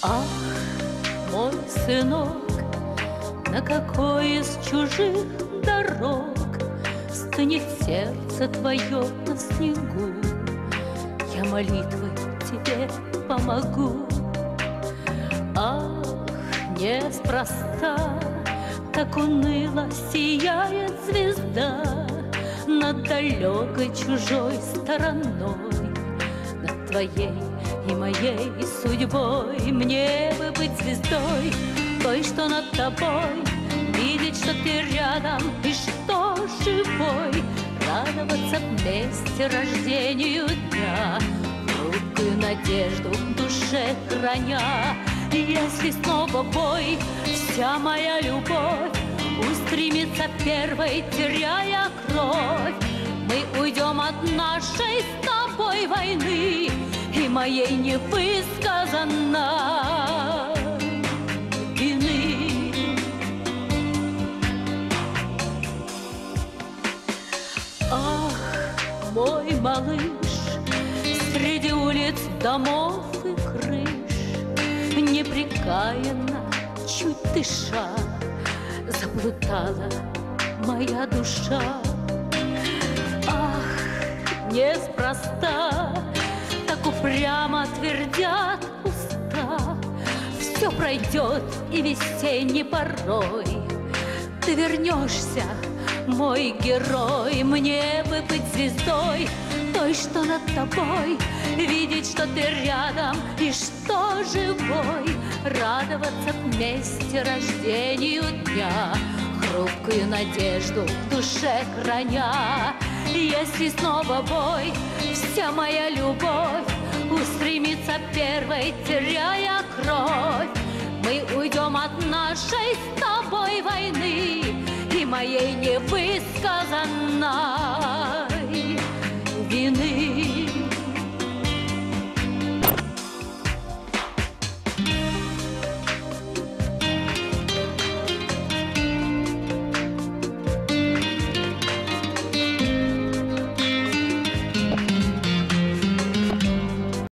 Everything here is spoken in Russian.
Ах, мой сынок, на какой из чужих дорог стынет сердце твое на снегу? Я молитвой тебе помогу. Ах, неспроста так уныло сияет звезда над далекой чужой стороной, над твоей и моей судьбой. Мне бы быть звездой, той, что над тобой, видеть, что ты рядом и что живой, радоваться вместе рождению дня, хрупкую надежду в душе храня. Если снова бой, вся моя любовь устремится первой, теряя кровь, мы уйдем от нашей с тобой войны и моей невысказанной вины. Ах, мой малыш, среди улиц, домов и крыш, непрекаянно, чуть дыша, заплутала моя душа. Ах, неспроста так упрямо твердят уста, все пройдет и весенний порой ты вернешься, мой герой. Мне бы быть звездой, той, что над тобой, видеть, что ты рядом и что живой, радоваться вместе рождению дня, хрупкую надежду в душе храня. Если снова бой, вся моя любовь устремится первой, теряя кровь, мы уйдем от нашей с тобой войны и моей невысказанной вины.